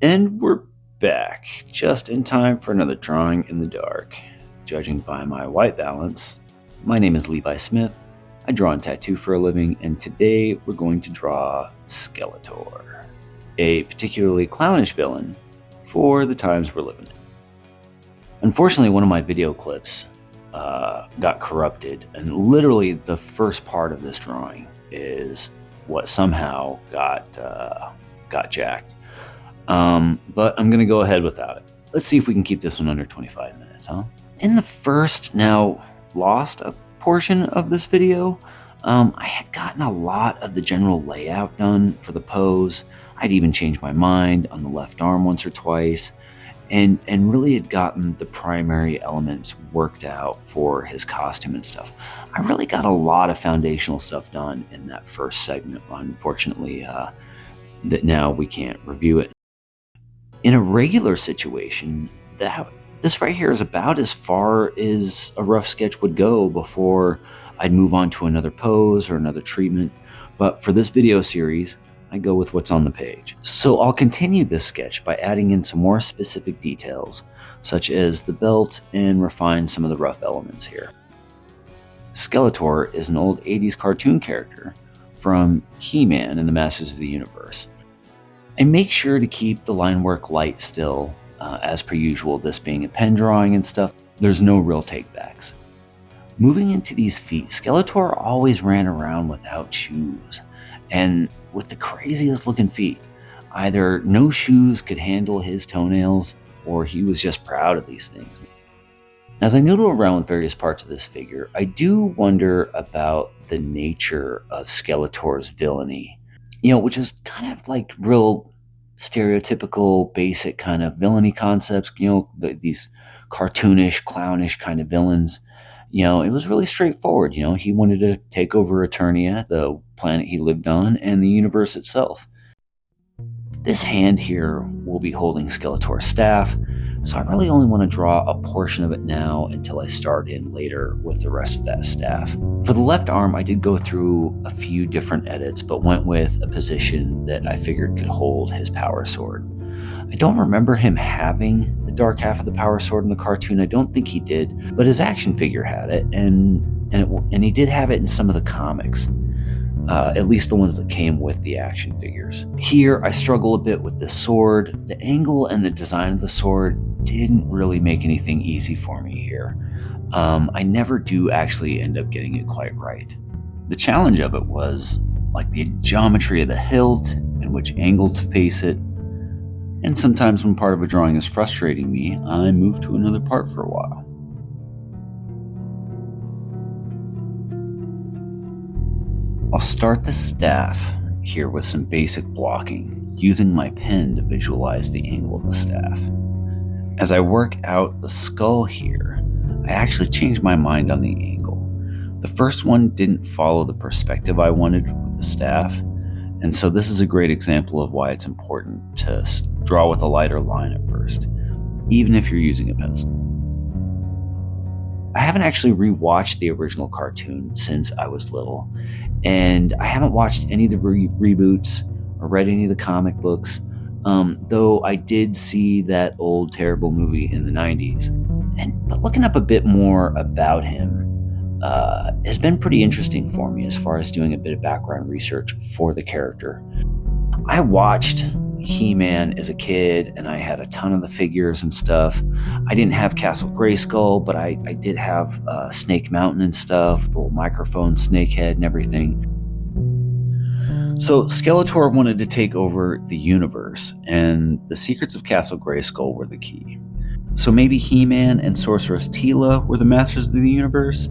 And we're back, just in time for another drawing in the dark. Judging by my white balance, my name is Levi Smith. I draw and tattoo for a living, and today we're going to draw Skeletor, a particularly clownish villain for the times we're living in. Unfortunately, one of my video clips got corrupted, and literally the first part of this drawing is what somehow got jacked. But I'm gonna go ahead without it. Let's see if we can keep this one under 25 minutes, huh? In the first, now lost portion of this video, I had gotten a lot of the general layout done for the pose. I'd even changed my mind on the left arm once or twice, and really had gotten the primary elements worked out for his costume and stuff. I really got a lot of foundational stuff done in that first segment. Unfortunately, that now we can't review it. In a regular situation, this right here is about as far as a rough sketch would go before I'd move on to another pose or another treatment. But for this video series, I go with what's on the page. So I'll continue this sketch by adding in some more specific details, such as the belt, and refine some of the rough elements here. Skeletor is an old 80s cartoon character from He-Man and the Masters of the Universe. I make sure to keep the line work light still, as per usual, this being a pen drawing and stuff. There's no real takebacks. Moving into these feet, Skeletor always ran around without shoes, and with the craziest looking feet. Either no shoes could handle his toenails, or he was just proud of these things. As I noodle around with various parts of this figure, I do wonder about the nature of Skeletor's villainy. Which is kind of like real stereotypical, basic kind of villainy concepts, these cartoonish, clownish kind of villains. It was really straightforward. He wanted to take over Eternia, the planet he lived on, and the universe itself. This hand here will be holding Skeletor's staff, so I really only want to draw a portion of it now until I start in later with the rest of that staff. For the left arm, I did go through a few different edits, but went with a position that I figured could hold his power sword. I don't remember him having the dark half of the power sword in the cartoon. I don't think he did, but his action figure had it, and he did have it in some of the comics. At least the ones that came with the action figures. Here, I struggle a bit with the sword. The angle and the design of the sword didn't really make anything easy for me here. I never do actually end up getting it quite right. The challenge of it was like the geometry of the hilt and which angle to face it. And sometimes when part of a drawing is frustrating me, I move to another part for a while. I'll start the staff here with some basic blocking, using my pen to visualize the angle of the staff. As I work out the skull here, I actually changed my mind on the angle. The first one didn't follow the perspective I wanted with the staff, and so this is a great example of why it's important to draw with a lighter line at first, even if you're using a pencil. I haven't actually rewatched the original cartoon since I was little, and I haven't watched any of the reboots or read any of the comic books, though I did see that old terrible movie in the 90s. But looking up a bit more about him has been pretty interesting for me as far as doing a bit of background research for the character. I watched He-Man as a kid, and I had a ton of the figures and stuff. I didn't have Castle Grayskull, but I did have Snake Mountain and stuff, the little microphone, snake head, and everything. So Skeletor wanted to take over the universe, and the secrets of Castle Grayskull were the key. So maybe He-Man and Sorceress Teela were the masters of the universe?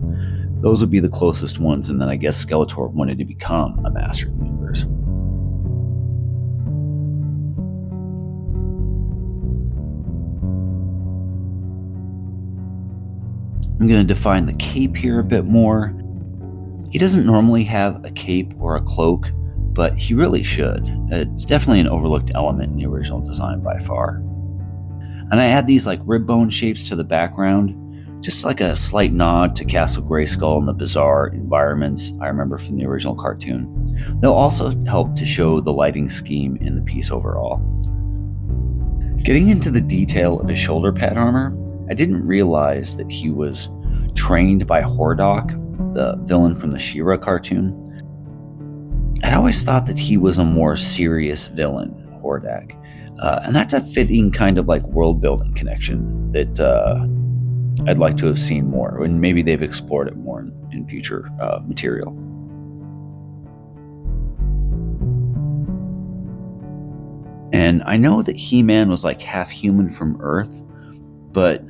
Those would be the closest ones, and then I guess Skeletor wanted to become a master of the universe. I'm going to define the cape here a bit more. He doesn't normally have a cape or a cloak, but he really should. It's definitely an overlooked element in the original design by far. And I add these like rib bone shapes to the background, just like a slight nod to Castle Grayskull and the bizarre environments I remember from the original cartoon. They'll also help to show the lighting scheme in the piece overall. Getting into the detail of his shoulder pad armor, I didn't realize that he was trained by Hordak, the villain from the She-Ra cartoon. I'd always thought that he was a more serious villain, Hordak. And that's a fitting kind of like world-building connection that I'd like to have seen more, and maybe they've explored it more in future material. And I know that He-Man was like half human from Earth, but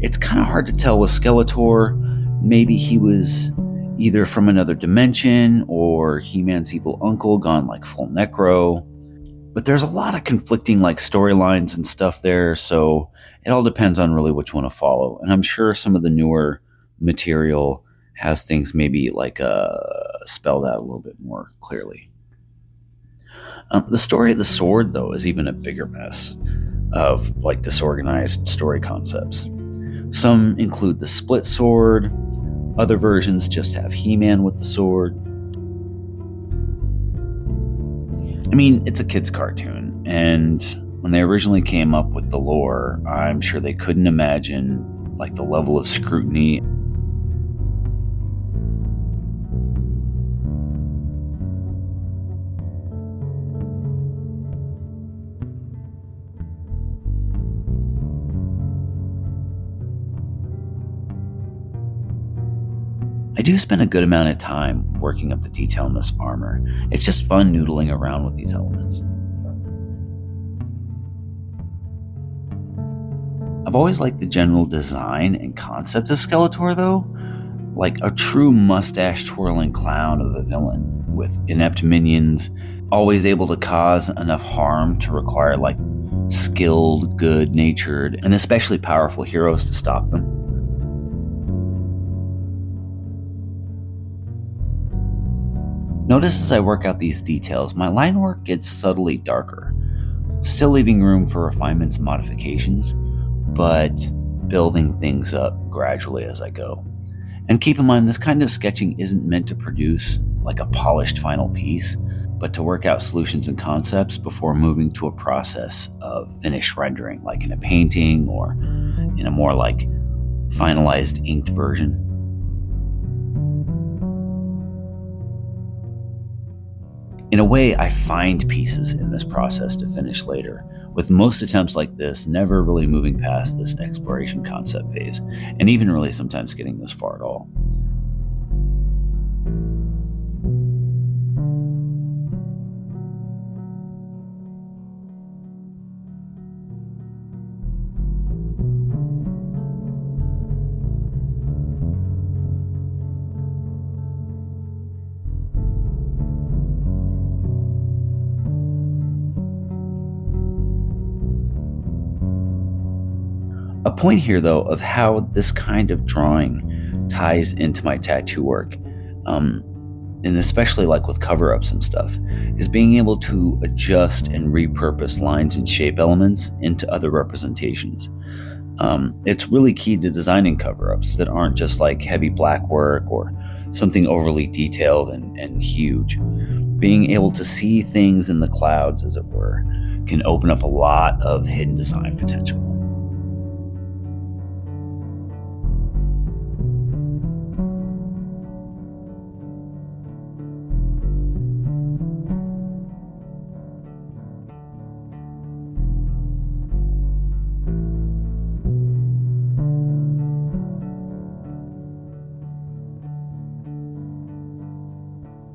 it's kind of hard to tell with Skeletor. Maybe he was either from another dimension or He-Man's evil uncle gone like full necro. But there's a lot of conflicting like storylines and stuff there, so it all depends on really which one to follow. And I'm sure some of the newer material has things maybe like spelled out a little bit more clearly. The story of the sword, though, is even a bigger mess of like disorganized story concepts. Some include the split sword, other versions just have He-Man with the sword. I mean, it's a kid's cartoon, and when they originally came up with the lore, I'm sure they couldn't imagine like the level of scrutiny. I do spend a good amount of time working up the detail in this armor. It's just fun noodling around with these elements. I've always liked the general design and concept of Skeletor, though. Like a true mustache-twirling clown of a villain with inept minions, always able to cause enough harm to require like skilled, good-natured, and especially powerful heroes to stop them. Notice as I work out these details, my line work gets subtly darker, still leaving room for refinements and modifications, but building things up gradually as I go. And keep in mind, this kind of sketching isn't meant to produce like a polished final piece, but to work out solutions and concepts before moving to a process of finished rendering, like in a painting or in a more like finalized inked version. In a way, I find pieces in this process to finish later, with most attempts like this never really moving past this exploration concept phase, and even really sometimes getting this far at all. A point here, though, of how this kind of drawing ties into my tattoo work, and especially like with cover-ups and stuff, is being able to adjust and repurpose lines and shape elements into other representations. It's really key to designing cover-ups that aren't just like heavy black work or something overly detailed and huge. Being able to see things in the clouds, as it were, can open up a lot of hidden design potential.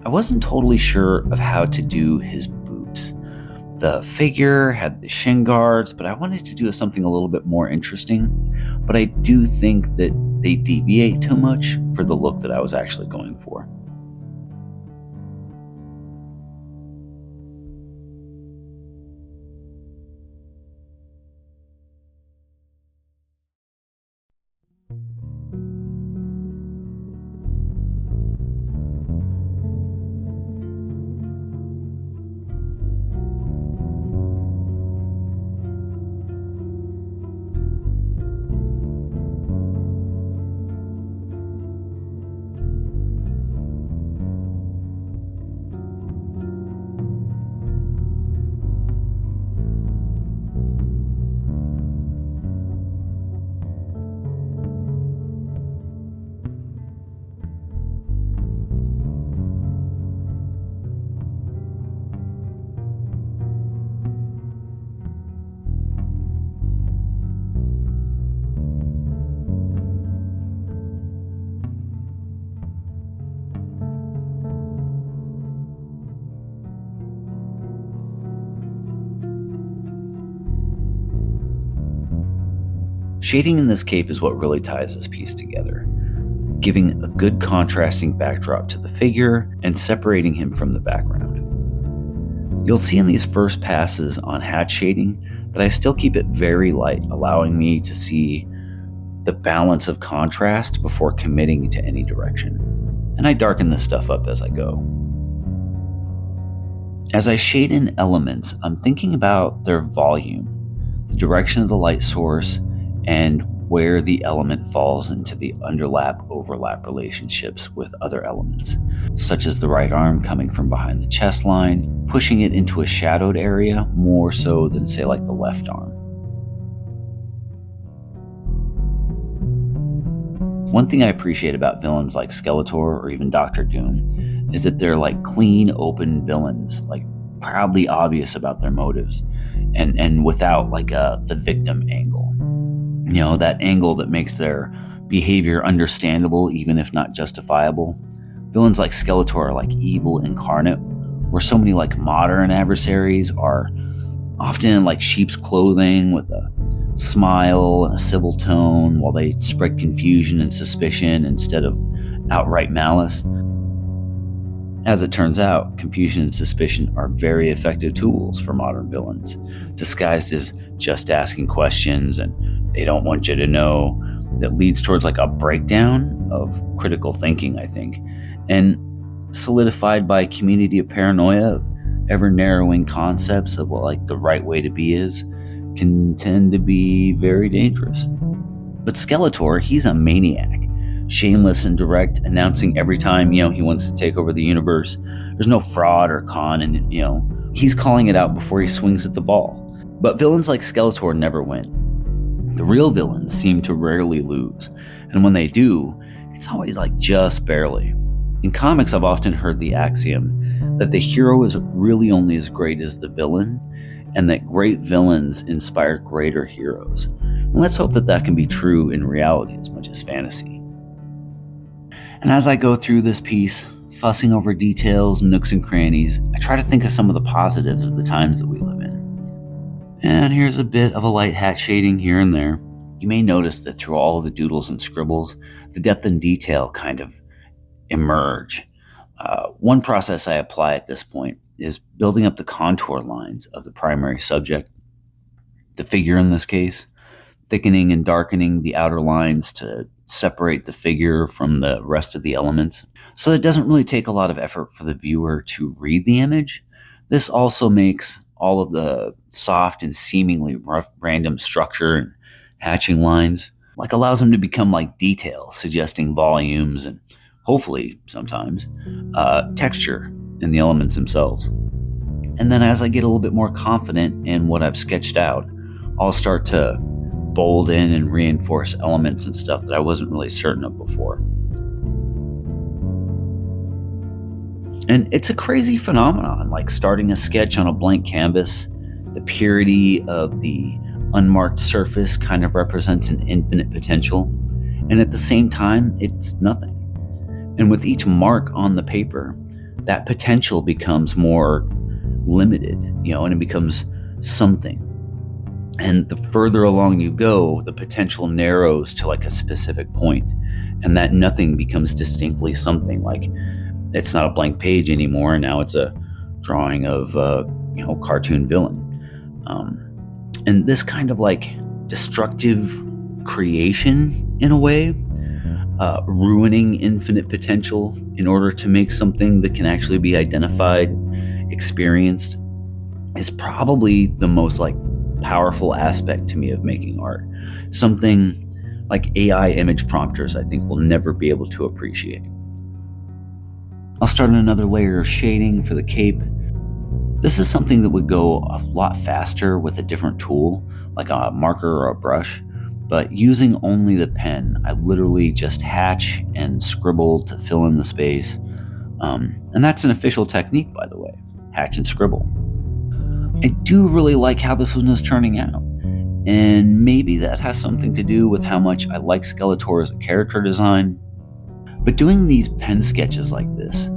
I wasn't totally sure of how to do his boots. The figure had the shin guards, but I wanted to do something a little bit more interesting. But I do think that they deviate too much for the look that I was actually going for. Shading in this cape is what really ties this piece together, giving a good contrasting backdrop to the figure and separating him from the background. You'll see in these first passes on hatch shading that I still keep it very light, allowing me to see the balance of contrast before committing to any direction. And I darken this stuff up as I go. As I shade in elements, I'm thinking about their volume, the direction of the light source, and where the element falls into the underlap-overlap relationships with other elements, such as the right arm coming from behind the chest line, pushing it into a shadowed area more so than, say, like the left arm. One thing I appreciate about villains like Skeletor or even Doctor Doom is that they're like clean, open villains, like proudly obvious about their motives, and without like the victim angle. You know, that angle that makes their behavior understandable even if not justifiable. Villains like Skeletor are like evil incarnate, where so many like modern adversaries are often in like sheep's clothing with a smile and a civil tone, while they spread confusion and suspicion instead of outright malice. As it turns out, confusion and suspicion are very effective tools for modern villains, disguised as just asking questions and they don't want you to know, that leads towards like a breakdown of critical thinking, I think, and solidified by community of paranoia of ever narrowing concepts of what like the right way to be is, can tend to be very dangerous. But Skeletor, he's a maniac, shameless and direct, announcing every time, he wants to take over the universe. There's no fraud or con, and he's calling it out before he swings at the ball. But villains like Skeletor never win. The real villains seem to rarely lose, and when they do, it's always like just barely. In comics, I've often heard the axiom that the hero is really only as great as the villain, and that great villains inspire greater heroes. And let's hope that that can be true in reality as much as fantasy. And as I go through this piece, fussing over details, nooks and crannies, I try to think of some of the positives of the times that we live in. And here's a bit of a light hat shading here and there. You may notice that through all of the doodles and scribbles, the depth and detail kind of emerge. One process I apply at this point is building up the contour lines of the primary subject, the figure in this case, thickening and darkening the outer lines to separate the figure from the rest of the elements. So it doesn't really take a lot of effort for the viewer to read the image. This also makes all of the soft and seemingly rough random structure and hatching lines like allows them to become like details, suggesting volumes and hopefully sometimes texture in the elements themselves. And then as I get a little bit more confident in what I've sketched out, I'll start to bold in and reinforce elements and stuff that I wasn't really certain of before. And it's a crazy phenomenon, like starting a sketch on a blank canvas. The purity of the unmarked surface kind of represents an infinite potential, and at the same time, it's nothing. And with each mark on the paper, that potential becomes more limited, and it becomes something. And the further along you go, the potential narrows to like a specific point, and that nothing becomes distinctly something. Like it's not a blank page anymore, and now it's a drawing of cartoon villain. And this kind of like destructive creation, in a way, ruining infinite potential in order to make something that can actually be identified, experienced, is probably the most like powerful aspect to me of making art. Something like AI image prompters, I think, will never be able to appreciate. I'll start on another layer of shading for the cape. This is something that would go a lot faster with a different tool, like a marker or a brush, but using only the pen, I literally just hatch and scribble to fill in the space. And that's an official technique, by the way, hatch and scribble. I do really like how this one is turning out, and maybe that has something to do with how much I like Skeletor as a character design. But doing these pen sketches like this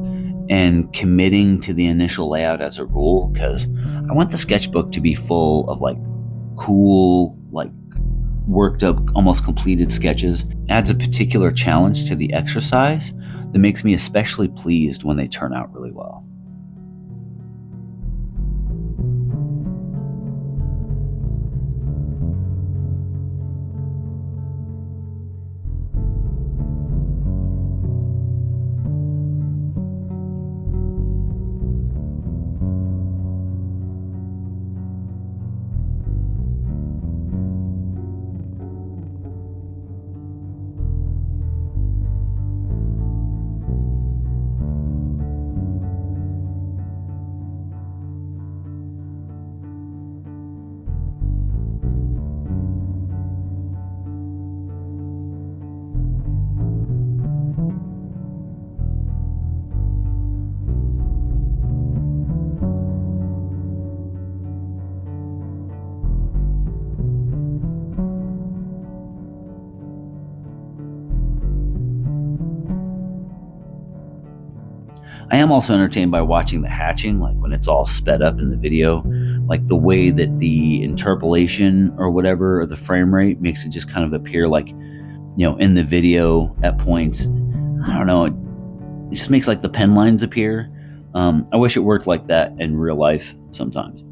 and committing to the initial layout as a rule, because I want the sketchbook to be full of like cool, like worked up, almost completed sketches adds a particular challenge to the exercise that makes me especially pleased when they turn out really well. I am also entertained by watching the hatching, like when it's all sped up in the video, like the way that the interpolation or whatever, or the frame rate makes it just kind of appear like, in the video at points. I don't know, it just makes like the pen lines appear. I wish it worked like that in real life sometimes.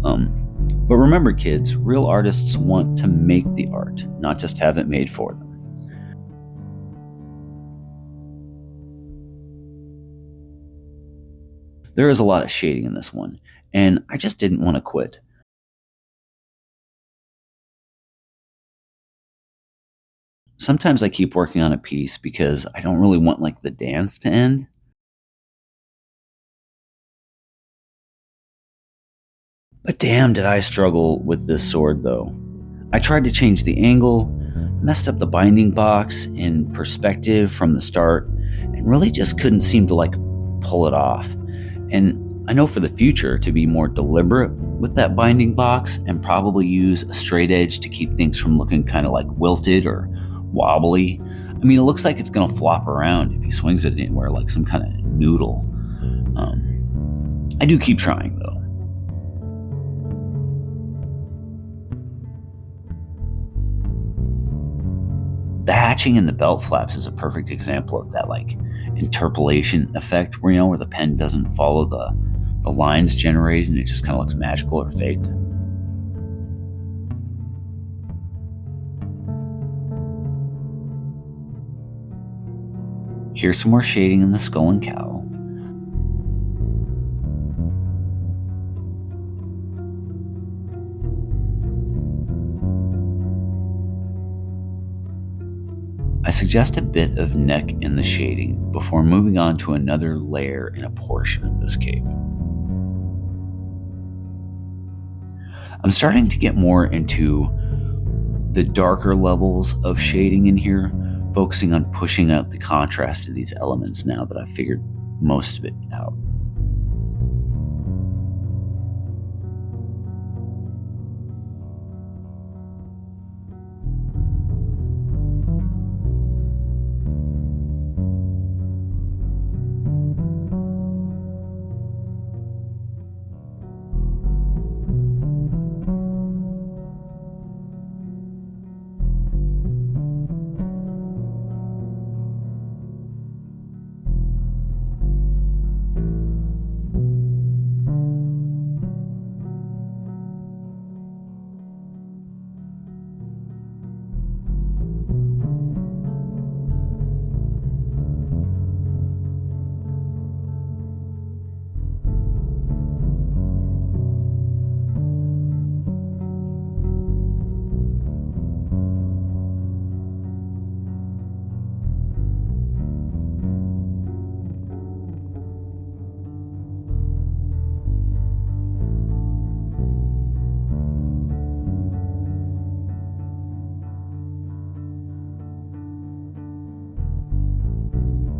But remember, kids, real artists want to make the art, not just have it made for them. There is a lot of shading in this one, and I just didn't want to quit. Sometimes I keep working on a piece because I don't really want like the dance to end. But damn, did I struggle with this sword though. I tried to change the angle, messed up the binding box in perspective from the start, and really just couldn't seem to like pull it off. And I know for the future to be more deliberate with that binding box and probably use a straight edge to keep things from looking kind of like wilted or wobbly. I mean, it looks like it's gonna flop around if he swings it anywhere like some kind of noodle. I do keep trying though. The hatching in the belt flaps is a perfect example of that like interpolation effect where the pen doesn't follow the lines generated and it just kind of looks magical or faked. Here's some more shading in the skull and cowl. I suggest a bit of neck in the shading before moving on to another layer in a portion of this cape. I'm starting to get more into the darker levels of shading in here, focusing on pushing out the contrast of these elements now that I've figured most of it out.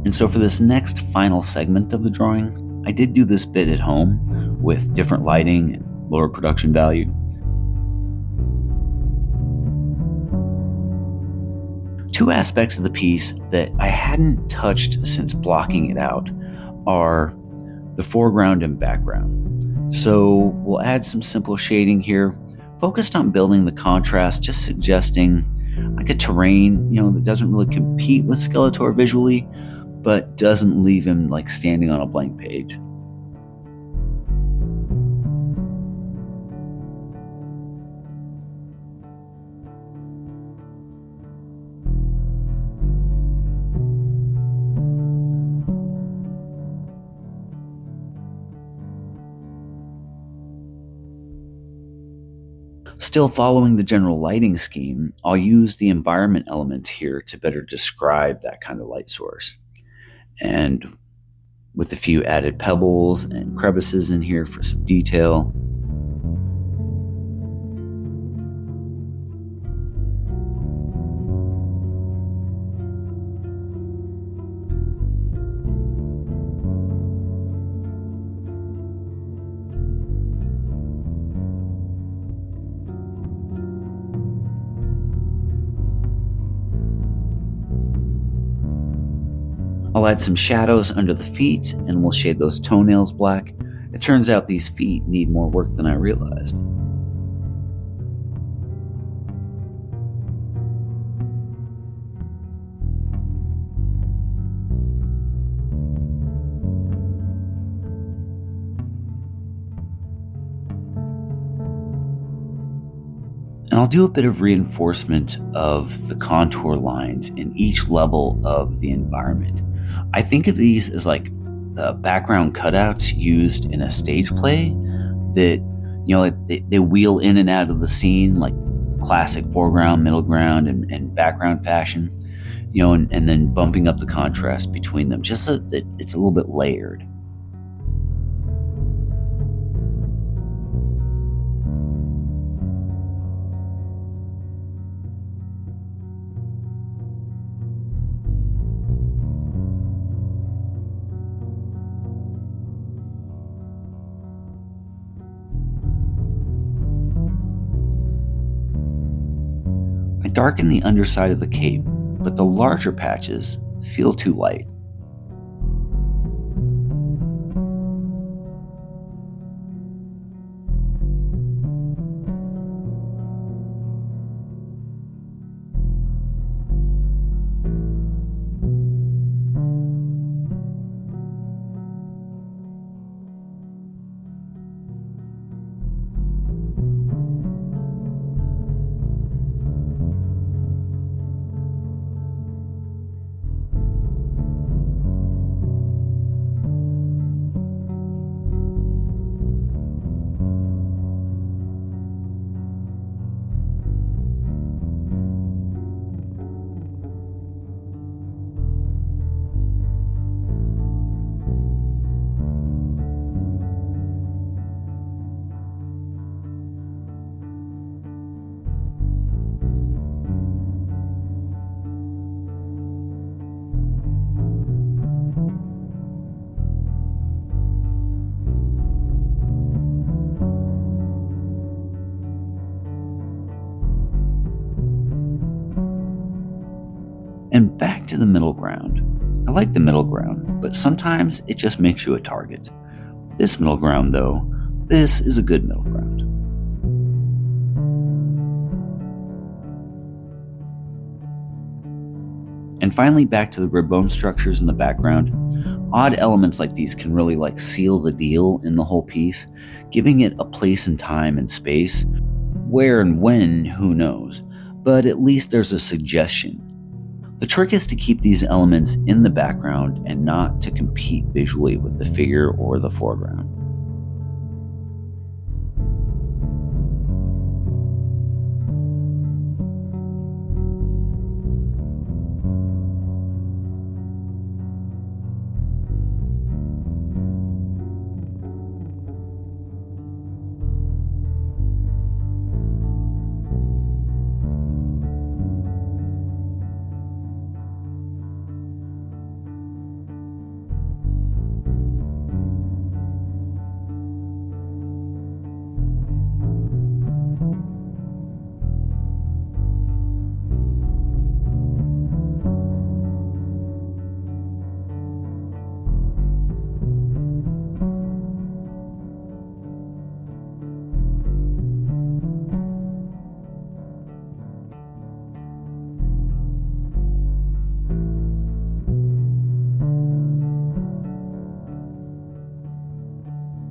And so for this next final segment of the drawing, I did do this bit at home with different lighting and lower production value. Two aspects of the piece that I hadn't touched since blocking it out are the foreground and background. So we'll add some simple shading here, focused on building the contrast, just suggesting like a terrain, that doesn't really compete with Skeletor visually, but doesn't leave him like standing on a blank page. Still following the general lighting scheme, I'll use the environment elements here to better describe that kind of light source. And with a few added pebbles and crevices in here for some detail. I'll add some shadows under the feet and we'll shade those toenails black. It turns out these feet need more work than I realized. And I'll do a bit of reinforcement of the contour lines in each level of the environment. I think of these as like the background cutouts used in a stage play that, they wheel in and out of the scene like classic foreground, middle ground, and background fashion, and then bumping up the contrast between them just so that it's a little bit layered. I darken the underside of the cape, but the larger patches feel too light. And back to the middle ground. I like the middle ground, but sometimes it just makes you a target. This middle ground, though, this is a good middle ground. And finally, back to the rib bone structures in the background. Odd elements like these can really seal the deal in the whole piece, giving it a place and time and space. Where and when, who knows, but at least there's a suggestion. The trick is to keep these elements in the background and not to compete visually with the figure or the foreground.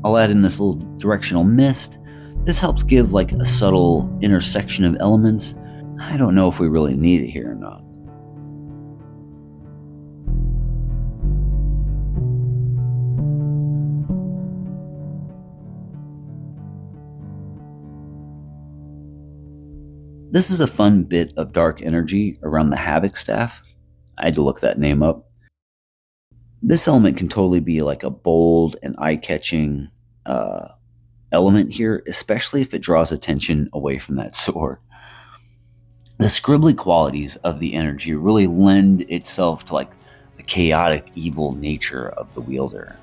I'll add in this little directional mist. This helps give like a subtle intersection of elements. I don't know if we really need it here or not. This is a fun bit of dark energy around the Havoc staff. I had to look that name up. This element can totally be like a bold and eye-catching element here, especially if it draws attention away from that sword. The scribbly qualities of the energy really lend itself to like the chaotic, evil nature of the wielder.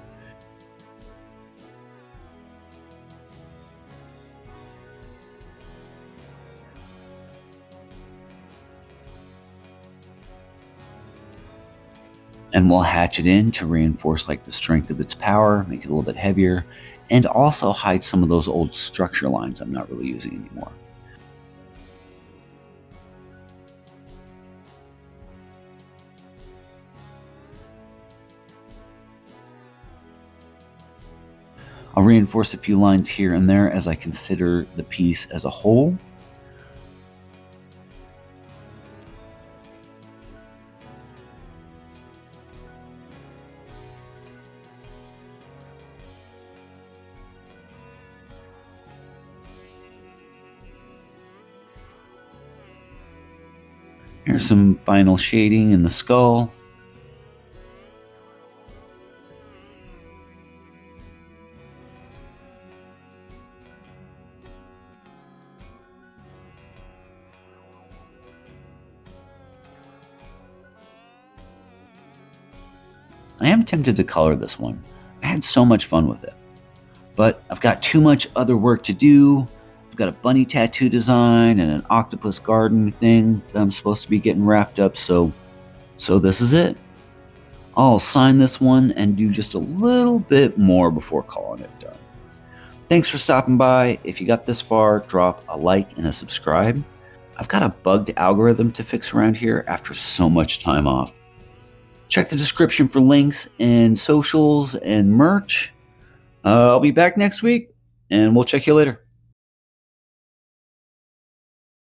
And we'll hatch it in to reinforce like the strength of its power, make it a little bit heavier, and also hide some of those old structure lines I'm not really using anymore. I'll reinforce a few lines here and there as I consider the piece as a whole. Here's some final shading in the skull. I am tempted to color this one. I had so much fun with it. But I've got too much other work to do. I've got a bunny tattoo design and an octopus garden thing that I'm supposed to be getting wrapped up, so this is it. I'll sign this one and do just a little bit more before calling it done. Thanks for stopping by. If you got this far, drop a like and a subscribe. I've got a bugged algorithm to fix around here after so much time off. Check the description for links and socials and merch. I'll be back next week, and we'll check you later.